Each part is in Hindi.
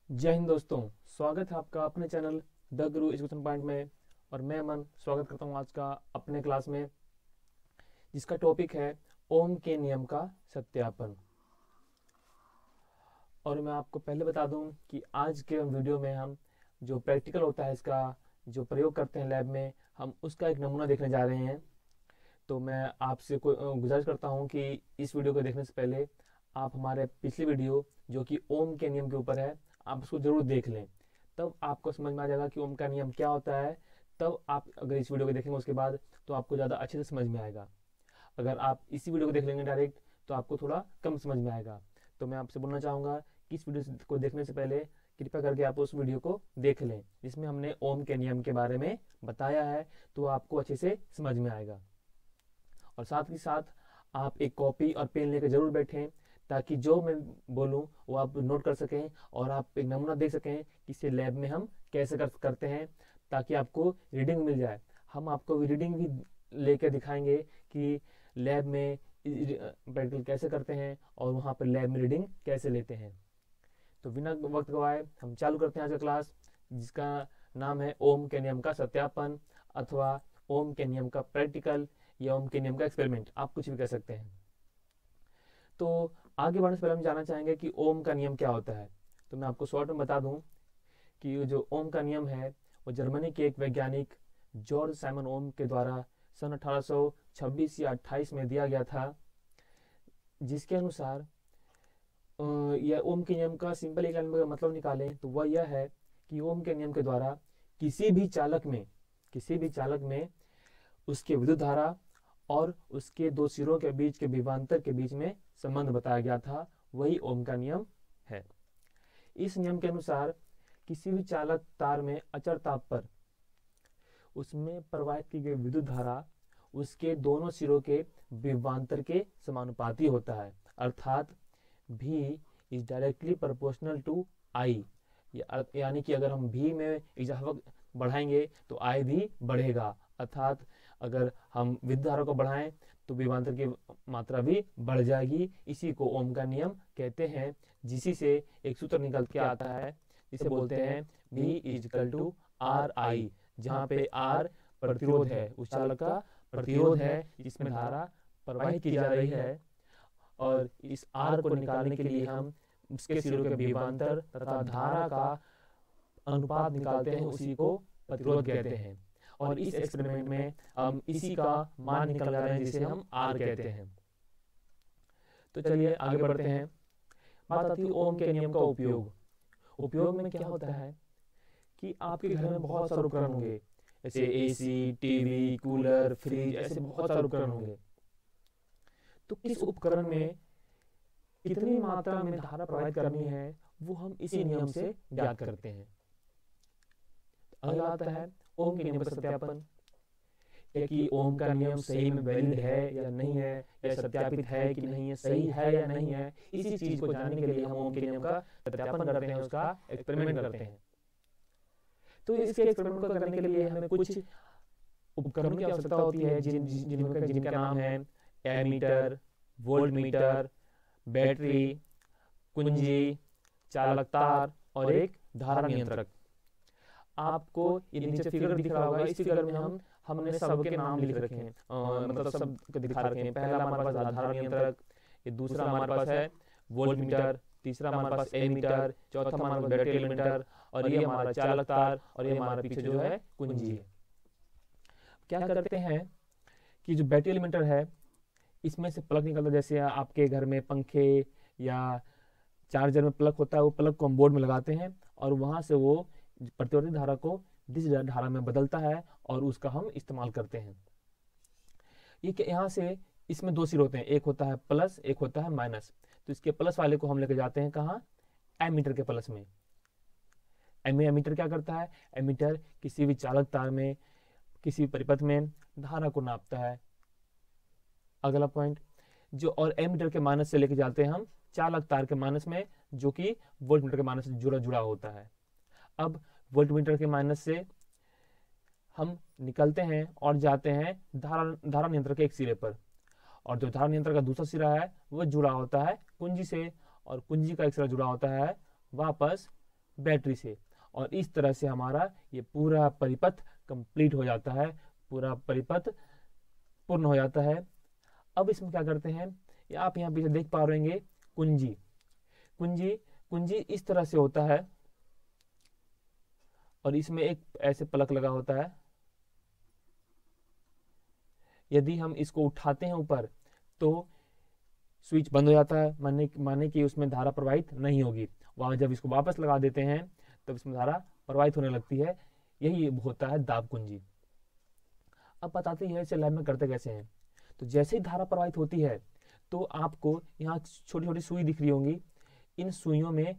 जय हिंद दोस्तों। स्वागत है आपका अपने channel the Guru education point में। और मैं अमन स्वागत करता हूँ आज का अपने क्लास में, जिसका टॉपिक है ओम के नियम का सत्यापन। और मैं आपको पहले बता दूं कि आज के वीडियो में हम जो प्रैक्टिकल होता है, इसका जो प्रयोग करते हैं लैब में, हम उसका एक नमूना देखने जा रहे हैं। तो मैं आपसे गुजारिश करता हूं कि इस वीडियो को देखने से पहले आप हमारे पिछली वीडियो जो कि ओम के नियम के ऊपर है, आप उसको जरूर देख लें। तब आपको समझ में आ जाएगा कि ओम का नियम क्या होता है। तब आप अगर इस वीडियो को देखेंगे उसके बाद, तो आपको ज़्यादा अच्छे से समझ में आएगा। अगर आप इसी वीडियो को देख लेंगे डायरेक्ट, तो आपको थोड़ा कम समझ में आएगा। तो मैं आपसे बोलना चाहूँगा कि इस वीडियो को देखने से पहले कृपया करके आप उस वीडियो को देख लें, जिसमें हमने ओम के नियम के बारे में बताया है, तो आपको अच्छे से समझ में आएगा। और साथ ही साथ आप एक कॉपी और पेन लेकर जरूर बैठें, ताकि जो मैं बोलूं वो आप नोट कर सकें और आप एक नमूना देख सकें कि इसे लैब में हम कैसे करते हैं, ताकि आपको रीडिंग मिल जाए। हम आपको रीडिंग भी लेकर दिखाएंगे कि लैब में प्रैक्टिकल कैसे करते हैं और वहाँ पर लैब में रीडिंग कैसे लेते हैं। तो बिना वक्त गवाए हम चालू करते हैं आज का क्लास, जिसका नाम है ओम के नियम का सत्यापन, अथवा ओम के नियम का प्रैक्टिकल, या ओम के नियम का एक्सपेरिमेंट, आप कुछ भी कह सकते हैं। तो आगे बढ़ने से पहले हम जानना चाहेंगे कि ओम का नियम क्या होता है। तो मैं आपको शॉर्ट में बता दूं कि जो ओम का नियम है वो जर्मनी के एक वैज्ञानिक जॉर्ज साइमन ओम के द्वारा सन 1826 या 28 में दिया गया था, जिसके अनुसार यह ओम के नियम का सिंपल एक लाइन में मतलब निकालें तो वह यह है कि ओम के नियम के द्वारा किसी भी चालक में उसके विद्युत धारा और उसके दो सिरों के बीच के विभवांतर के बीच में संबंध बताया गया था, वही ओम का नियम है। इस नियम के अनुसार किसी भी चालक तार में अचर ताप पर उसमें प्रवाहित की गई विद्युत धारा उसके दोनों सिरों के विभवांतर के समानुपाती होता है, अर्थात V is directly proportional to I। यानी कि अगर हम V में इजाफा बढ़ाएंगे तो I भी बढ़ेगा, अर्थात अगर हम विद्युत धारा को बढ़ाएं तो विभवांतर की मात्रा भी बढ़ जाएगी। इसी को ओम का नियम कहते हैं, जिसी से एक सूत्र निकल के आता है, जिसे बोलते हैं V is equal to RI, जहाँ पे R प्रतिरोध है, उस चालक का प्रतिरोध है जिसमें धारा प्रवाहित की जा रही है। और इस R को निकालने के लिए हम उसके सिरों के विभवांतर तथा धारा का अनुपात निकालते हैं, उसी को प्रतिरोध कहते हैं। और इस एक्सपेरिमेंट में हम इसी का मान निकल रहे हैं, जिसे हम R कहते हैं। तो चलिए आगे बढ़ते हैं। बात आती है ओम के नियम का उपयोग में क्या होता है कि आपके घर में बहुत सारे उपकरण होंगे, जैसे AC, टीवी, कूलर, फ्रिज, ऐसे बहुत सारे उपकरण होंगे। तो किस उपकरण में कितनी मात्रा में धारा प्रवाहित करनी है, वो हम इसी नियम से ज्ञात करते हैं। अगला आता है ओम के नियम का सत्यापन, कि ओम का नियम सही में वैलिड है या नहीं है, या सत्यापित है कि नहीं है, सही है या नहीं है। इसी चीज को जानने के लिए हम ओम के नियम का सत्यापन करते हैं, उसका एक्सपेरिमेंट करते हैं। तो इसके एक्सपेरिमेंट को करने के लिए हमें कुछ उपकरणों की आवश्यकता होती है, जिनका नाम है एमीटर, वोल्टमीटर, बैटरी, कुंजी, चालक तार और एक धारा नियंत्रक। आपको ये नीचे फिगर दिख रहा होगा, इस फिगर में हमने सबके नाम लिख रखे हैं, मतलब सब दिखा रखे हैं। पहला हमारे पास धारा नियंत्रक, ये दूसरा हमारे पास है वोल्टमीटर, तीसरा हमारे पास एमीटर, चौथा हमारे पास बैटरी एलिमेंटर, और ये हमारा चालक तार, और ये हमारे पीछे जो है कुंजी है। क्या करते हैं कि जो बैटरी एलिमेंटर है, इसमें से प्लग निकलता है। जैसे आपके घर में पंखे या चार्जर में प्लग होता है, वो प्लग को हम बोर्ड में लगाते हैं और वहां से वो प्रतिवर्ती धारा को डिस धारा में बदलता है और उसका हम इस्तेमाल करते हैं। ये यहाँ से इसमें दो सिर होते हैं, एक होता है प्लस, एक होता है माइनस। तो इसके प्लस वाले को हम लेके जाते हैं कहाँ, एमीटर के प्लस में। एमीटर क्या करता है, एमीटर किसी भी चालक तार में, किसी भी परिपथ में धारा को नापता है। अगला पॉइंट जो, और एमीटर के माइनस से लेके जाते हैं हम चालक तार के माइनस में, जो कि वोल्टमीटर के माइनस से जुड़ा होता है। अब वोल्टमीटर के माइनस से हम निकलते हैं और जाते हैं धारा नियंत्रक के एक सिरे पर, और जो धारा नियंत्रक का दूसरा सिरा है वो जुड़ा होता है कुंजी से, और कुंजी का एक सिरा जुड़ा होता है वापस बैटरी से, और इस तरह से हमारा ये पूरा परिपथ कंप्लीट हो जाता है, पूरा परिपथ पूर्ण हो जाता है। अब इसमें क्या करते हैं, ये आप यहाँ पीछे देख पा रहे होंगे कुंजी। कुंजी कुंजी इस तरह से होता है, और इसमें एक ऐसे पलक लगा होता है। यदि हम इसको उठाते हैं ऊपर तो स्विच बंद हो जाता है, माने कि उसमें धारा प्रवाहित नहीं होगी। वहां जब इसको वापस लगा देते हैं तब इसमें धारा प्रवाहित होने लगती है। यही होता है दाब कुंजी। अब बताते हैं इसे लैब में करते कैसे हैं। तो जैसे ही धारा प्रवाहित होती है तो आपको यहाँ छोटी छोटी सुई दिख रही होंगी। इन सुइयों में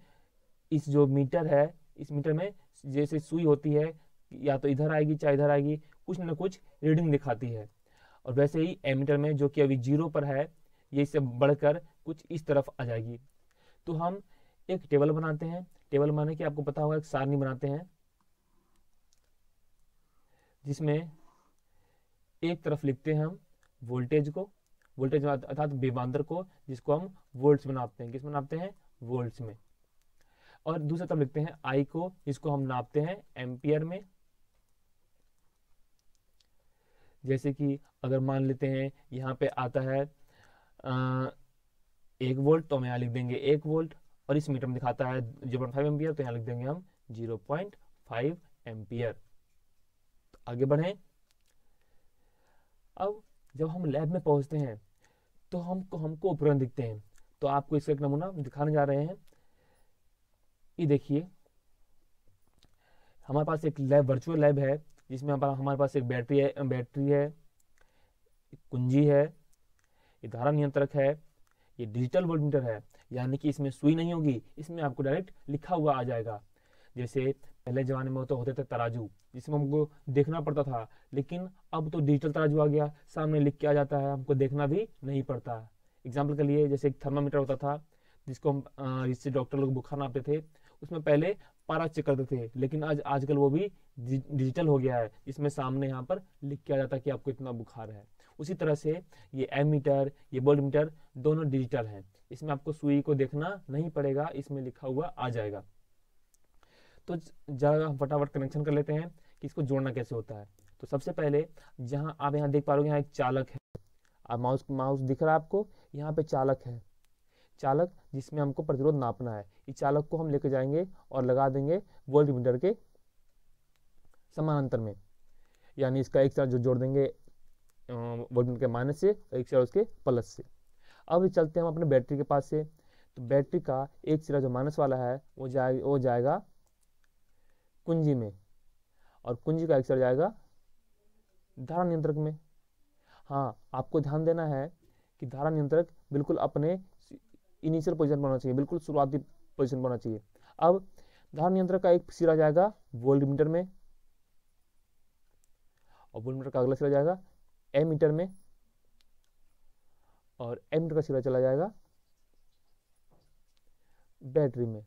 इस जो मीटर है, इस मीटर में जैसे सुई होती है, या तो इधर आएगी चाहे इधर आएगी, कुछ न कुछ रीडिंग दिखाती है। और वैसे ही एमीटर में जो कि अभी 0 पर है, ये इससे बढ़कर कुछ इस तरफ आ जाएगी। तो हम एक टेबल बनाते हैं। टेबल माने कि आपको पता होगा एक सारणी बनाते हैं, जिसमें एक तरफ लिखते हैं हम वोल्टेज को, वोल्टेज अर्थात विभवांतर को, जिसको हम वोल्ट्स में नापते हैं। किस में नापते हैं? वोल्ट्स में। और दूसरी तरफ लिखते हैं आई को, जिसको हम नापते हैं एम्पियर में। जैसे कि अगर मान लेते हैं यहाँ पे आता है 1 वोल्ट, तो हम यहाँ लिख देंगे 1 वोल्ट। और इस मीटर में दिखाता है 0.5 एम्पियर, तो यहाँ लिख देंगे हम 0.5 एम्पियर। तो आगे बढ़ें। अब जब हम लैब में पहुंचते हैं तो हमको उपकरण दिखते हैं। तो आपको इसका एक नमूना दिखाने जा रहे हैं। ये देखिए, हमारे पास एक लैब, वर्चुअल लैब है, जिसमें हमारे पास एक बैटरी है, एक कुंजी है, ये धारा नियंत्रक है, ये डिजिटल वोल्टमीटर है। यानी कि इसमें सुई नहीं होगी, इसमें आपको डायरेक्ट लिखा हुआ आ जाएगा। जैसे पहले जमाने में तो होते थे तराजू, जिसमें हमको देखना पड़ता था, लेकिन अब तो डिजिटल तराजू आ गया, सामने लिख के आ जाता है, हमको देखना भी नहीं पड़ता। एग्जाम्पल के लिए जैसे एक थर्मामीटर होता था, जिसको हम जिससे डॉक्टर लोग बुखार नापते थे, उसमें पहले पारा चेक करते थे, लेकिन आजकल वो भी डिजिटल हो गया है, इसमें सामने यहाँ पर लिख के आ जाता है कि आपको इतना बुखार है। उसी तरह से ये एमीटर, ये वोल्टमीटर दोनों डिजिटल हैं। इसमें आपको सुई को देखना नहीं पड़ेगा, इसमें लिखा हुआ आ जाएगा। तो जरा हम फटाफट कनेक्शन कर लेते हैं कि इसको जोड़ना कैसे होता है। तो सबसे पहले जहां आप यहाँ देख पा रहे हो, यहाँ एक चालक है। अब माउस दिख रहा है आपको, यहाँ पे चालक है, चालक जिसमें हमको प्रतिरोध नापना है। इस चालक को हम लेके जाएंगे और लगा देंगे वोल्टमीटर के समानांतर में, यानी इसका एक तरफ जो जोड़ देंगे वोल्टमीटर के माइनस से, और एक सिरा उसके प्लस से। अब चलते हैं हम अपने बैटरी के पास से। तो बैटरी का एक सिरा जो माइनस वाला है वो जाएगा कुंजी में, और कुंजी का एक सिरा जाएगा धारा नियंत्रक में। हाँ, आपको ध्यान देना है कि धारा नियंत्रक बिल्कुल अपने इनिशियल पोजीशन पर होना चाहिए, बिल्कुल शुरुआती पोजीशन पर होना चाहिए। अब धारा नियंत्रक का एक सिरा जाएगा वोल्टमीटर में, और वोल्टमीटर का अगला सिरा जाएगा एमीटर में, और एमीटर का सिरा चला जाएगा बैटरी में।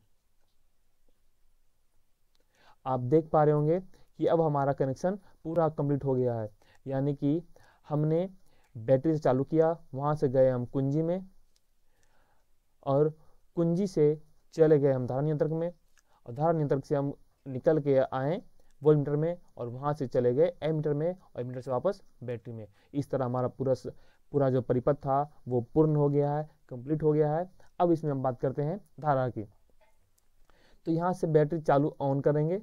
आप देख पा रहे होंगे कि अब हमारा कनेक्शन पूरा कंप्लीट हो गया है। यानी कि हमने बैटरी से चालू किया, वहां से गए हम कुंजी में, और कुंजी से चले गए हम धारा नियंत्रक में, और धारा नियंत्रक से हम निकल के आए वोल्टमीटर में, और वहां से चले गए एमीटर में, और एमीटर से वापस बैटरी में। इस तरह हमारा पूरा जो परिपथ था वो पूर्ण हो गया है, कंप्लीट हो गया है। अब इसमें हम बात करते हैं धारा की। तो यहाँ से बैटरी चालू ऑन करेंगे,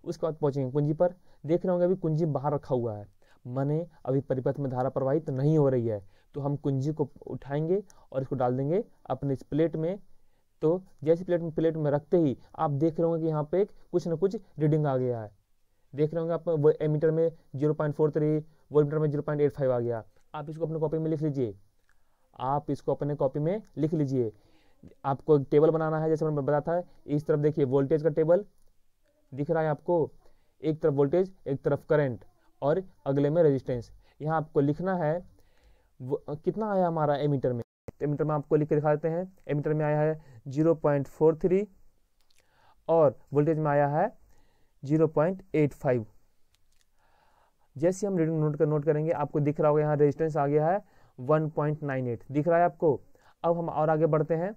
उसके बाद पहुंचेंगे कुंजी पर। देख रहे होंगे अभी कुंजी बाहर रखा हुआ है, माने अभी परिपथ में धारा प्रवाहित नहीं हो रही है। तो हम कुंजी को उठाएंगे और इसको डाल देंगे अपने इस प्लेट में। तो जैसे प्लेट में रखते ही आप देख रहे होंगे कि यहाँ पे कुछ न कुछ रीडिंग आ गया है। देख रहे होंगे आप एमीटर में 0.43, वोल्टमीटर में 0.85 आ गया। आप इसको अपने कॉपी में लिख लीजिए, आप इसको अपने कॉपी में लिख लीजिए। आपको एक टेबल बनाना है, जैसे मैंने बताया था। इस तरफ देखिए वोल्टेज का टेबल दिख रहा है आपको, एक तरफ वोल्टेज एक तरफ करंट, और अगले में रेजिस्टेंस। यहाँ आपको लिखना है कितना आया हमारा एमीटर में। एमीटर में आपको लिख के दिखा देते हैं। एमीटर में आया है 0.43, और वोल्टेज में आया है 0.85। जैसे हम रीडिंग नोट करेंगे, आपको दिख रहा होगा यहाँ रेजिस्टेंस आ गया है 1.98, दिख रहा है आपको। अब हम और आगे बढ़ते हैं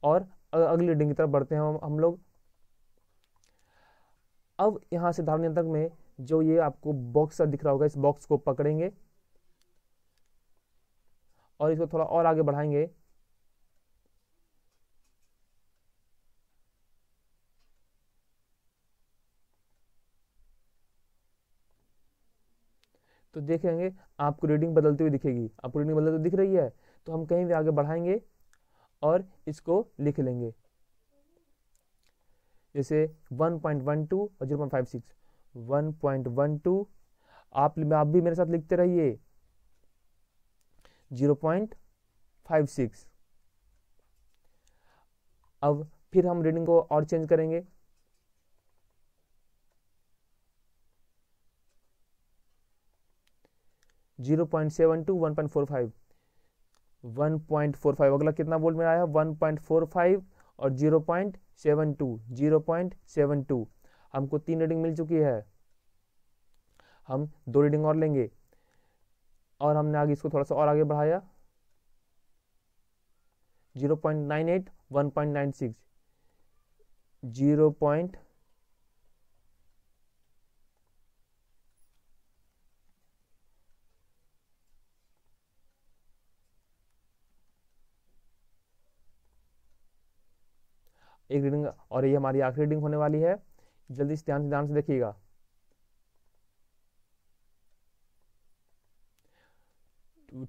और अगली रीडिंग की तरफ बढ़ते हैं हम लोग। अब यहाँ से धारा नियंत्रक में जो ये आपको बॉक्स दिख रहा होगा, इस बॉक्स को पकड़ेंगे और इसको थोड़ा और आगे बढ़ाएंगे। तो देखेंगे आपको रीडिंग बदलती हुई दिखेगी। आपको रीडिंग बदलती हुई दिख रही है, तो हम कहीं भी आगे बढ़ाएंगे और इसको लिख लेंगे, जैसे 1.12 और 0.56। 1.12, आप भी मेरे साथ लिखते रहिए, 0.56। अब फिर हम रीडिंग को और चेंज करेंगे, 0.72, 1.45, 1.45। अगला कितना वोल्ट में आया? 1.45 और 0.72, 0.72। हमको 3 रीडिंग मिल चुकी है, हम 2 रीडिंग और लेंगे और हमने आगे इसको थोड़ा सा और आगे बढ़ाया, 0.98, 1.96, 0. एक रीडिंग और ये हमारी आखिरी रीडिंग होने वाली है। जल्दी से ध्यान से देखिएगा।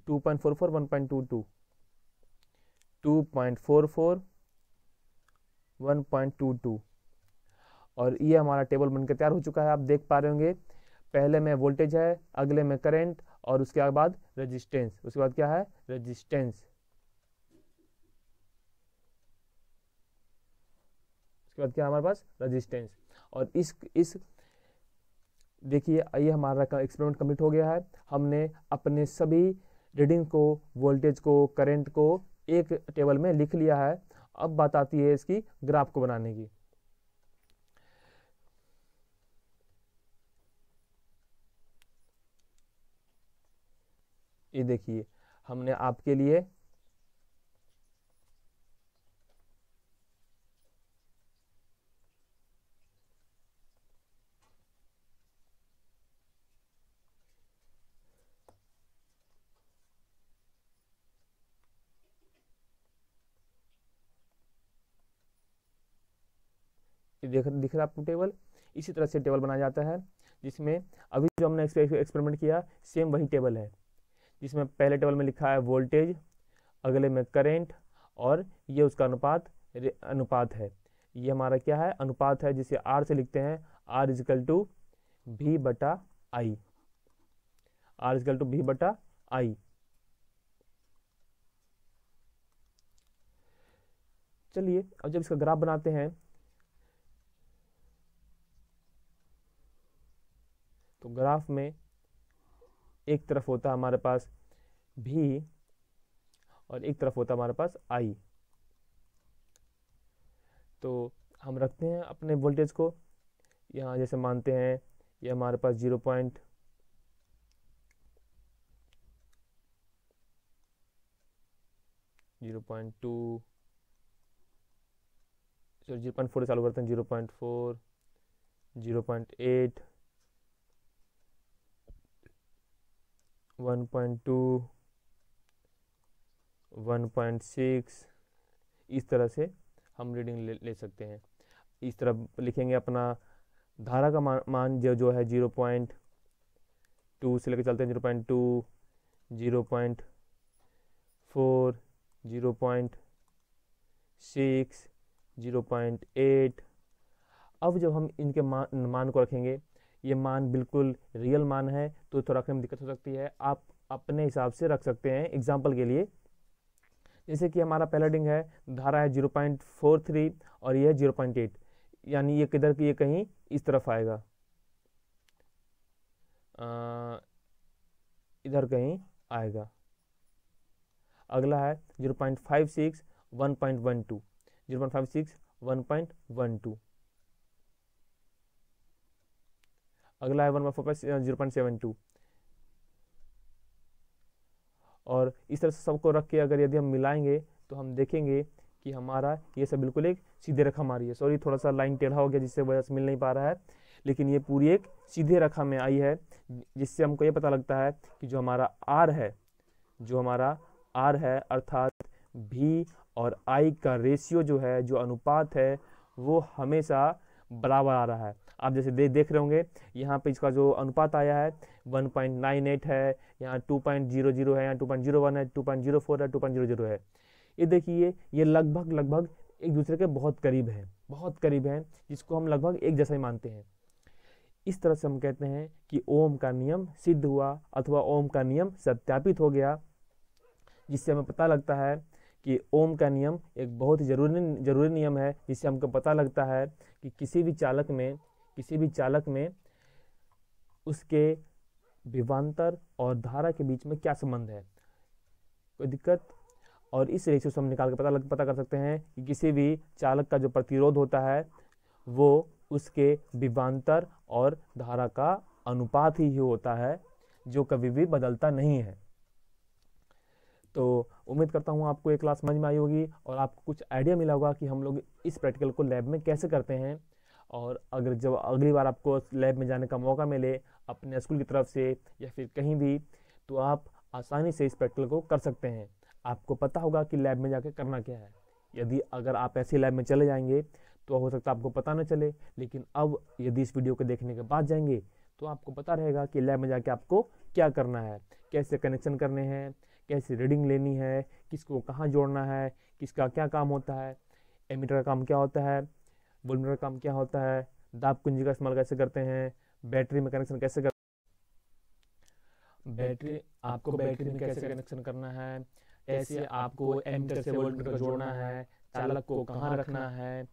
2.44, 1.22, 2.44, 1.22। और ये हमारा टेबल बनकर तैयार हो चुका है। आप देख पा रहे होंगे, पहले में वोल्टेज है, अगले में करंट और उसके बाद रेजिस्टेंस। उसके बाद क्या है? रेजिस्टेंस। उसके बाद क्या है हमारे पास? रेजिस्टेंस। और इस देखिए, ये हमारा एक्सपेरिमेंट कंप्लीट हो गया है। हमने अपने सभी रीडिंग को, वोल्टेज को, करंट को एक टेबल में लिख लिया है। अब बात आती है इसकी ग्राफ को बनाने की। ये देखिए, हमने आपके लिए दिख रहा है आपको टेबल। इसी तरह से टेबल बनाया जाता है, जिसमें अभी जो हमने एक्सपेरिमेंट किया सेम वही टेबल है, जिसमें पहले टेबल में लिखा है वोल्टेज, अगले में करंट और ये उसका अनुपात है। ये हमारा क्या है? अनुपात है, जिसे आर से लिखते हैं, आर इजिकल टू भी बटा आई। आर इजिकल टू भी बटा आई। चलिए, अब जब इसका ग्राफ बनाते हैं तो ग्राफ में एक तरफ होता है हमारे पास भी और एक तरफ होता है हमारे पास आई। तो हम रखते हैं अपने वोल्टेज को यहाँ, जैसे मानते हैं ये हमारे पास 0.2, 0.4 चालू करते हैं, 0.4, 0.8, 1.2, 1.6। इस तरह से हम रीडिंग ले सकते हैं। इस तरह लिखेंगे अपना धारा का मान जो है 0.2 से लेकर चलते हैं, 0.2, 0.4, 0.6, 0.8। अब जब हम इनके मान को रखेंगे, ये मान बिल्कुल रियल मान है, तो थोड़ा रखने में दिक्कत हो सकती है। आप अपने हिसाब से रख सकते हैं। एग्जाम्पल के लिए, जैसे कि हमारा पहला रीडिंग है, धारा है 0.43 और ये है 0.8, यानी ये किधर की, ये कहीं इस तरफ आएगा, इधर कहीं आएगा। अगला है 0.56, 1.12, 0.56, 1.12। अगला है 0.72। और इस तरह से सबको रख के अगर यदि हम मिलाएंगे तो हम देखेंगे कि हमारा ये सब बिल्कुल एक सीधे रेखा हमारी है। सॉरी, थोड़ा सा लाइन टेढ़ा हो गया, जिससे वजह से मिल नहीं पा रहा है, लेकिन ये पूरी एक सीधे रेखा में आई है, जिससे हमको ये पता लगता है कि जो हमारा आर है अर्थात भी और आई का रेशियो जो है, जो अनुपात है, वो हमेशा बराबर आ रहा है। आप जैसे देख रहे होंगे यहाँ पे इसका जो अनुपात आया है 1.98 है, यहाँ 2.00 है, यहाँ 2.01 है, 2.04 है, 2.00 है। ये देखिए ये लगभग एक दूसरे के बहुत करीब है, जिसको हम लगभग एक जैसा ही मानते हैं। इस तरह से हम कहते हैं कि ओम का नियम सिद्ध हुआ अथवा ओम का नियम सत्यापित हो गया, जिससे हमें पता लगता है कि ओम का नियम एक बहुत ही जरूरी नियम है, जिससे हमको पता लगता है कि किसी भी चालक में उसके विभवांतर और धारा के बीच में क्या संबंध है, कोई दिक्कत। और इस रेशियो से हम निकाल के पता कर सकते हैं कि किसी भी चालक का जो प्रतिरोध होता है वो उसके विभवांतर और धारा का अनुपात ही होता है, जो कभी भी बदलता नहीं है। तो उम्मीद करता हूँ आपको ये क्लास समझ में आई होगी और आपको कुछ आइडिया मिला होगा कि हम लोग इस प्रैक्टिकल को लैब में कैसे करते हैं। और अगर जब अगली बार आपको लैब में जाने का मौका मिले अपने स्कूल की तरफ से या फिर कहीं भी, तो आप आसानी से इस प्रैक्टिकल को कर सकते हैं। आपको पता होगा कि लैब में जाके करना क्या है। अगर आप ऐसे लैब में चले जाएंगे तो हो सकता है आपको पता न चले, लेकिन अब यदि इस वीडियो को देखने के बाद जाएंगे तो आपको पता रहेगा कि लैब में जाके आपको क्या करना है, कैसे कनेक्शन करने हैं, कैसे रीडिंग लेनी है, किसको कहाँ जोड़ना है, किसका क्या काम होता है, एमीटर का काम क्या होता है, वोल्टमीटर का काम क्या होता है, दाब कुंजी का इस्तेमाल कैसे करते हैं, बैटरी में कनेक्शन कैसे करते हैं, आपको बैटरी में कैसे कनेक्शन करना है, कैसे आपको एमीटर से वोल्टमीटर को जोड़ना है, चालक को कहाँ रखना है,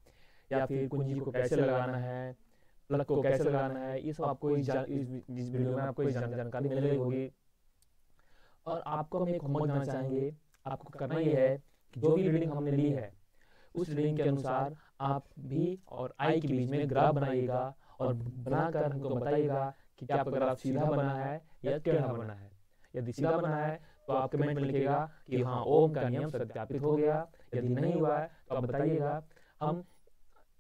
या फिर कुंजी को कैसे लगाना है, प्लग को कैसे लगाना है, ये सब आपको इस वीडियो में आपको जानकारी मिल रही होगी। और आपको हम एक होमवर्क देना चाहेंगे। आपको करना ये है कि जो भी रीडिंग हमने ली है उस रीडिंग के अनुसार आप भी और आई के बीच में ग्राफ बनाइएगा और बनाकर हमको बताइएगा कि क्या आपका ग्राफ सीधा बना है या टेढ़ा बना है। यदि सीधा बना है तो आप कमेंट में लिखिएगा कि हाँ ओम का नियम सत्यापित हो गया। यदि नहीं हुआ है तो आप बताइएगा, हम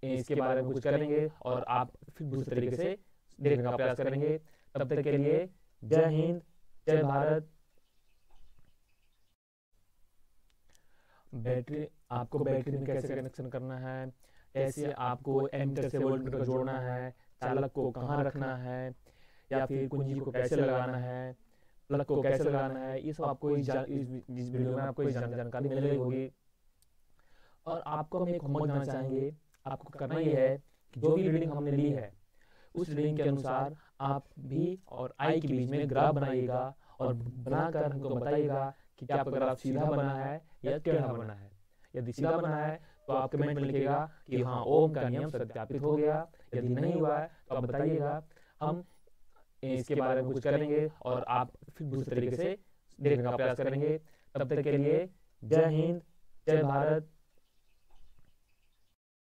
इसके बारे में कुछ करेंगे और आप फिर दूसरे तरीके से देखने का प्रयास करेंगे। तब तक के लिए जय हिंद, जय भारत। आपको बैटरी में कैसे कनेक्शन करना है, कैसे आपको एमीटर से वोल्टमीटर को जोड़ना है, चालक को कहाँ रखना है, या फिर कुंजी को कैसे लगाना है, प्लग को कैसे लगाना है, ये सब आपको इस वीडियो में आपको जानकारी मिल रही होगी। और आपको हम एक होमवर्क देना चाहेंगे। आपको करना ये है कि जो भी रीडिंग हमने ली है उस रीडिंग के अनुसार आप भी और आई के बीच में ग्राफ बनाइएगा और बनाकर हमको बताइएगा कि क्या आपका ग्राफ सीधा बना है या टेढ़ा बना है। यदि सीधा बना है तो आप कमेंट में लिखिएगा कि हाँ ओम का नियम सत्यापित हो गया। यदि नहीं हुआ है तो आप बताइएगा, हम इसके बारे में कुछ करेंगे और आप फिर दूसरे तरीके से देखने का प्रयास करेंगे। तब तक के लिए जय हिंद, जय भारत।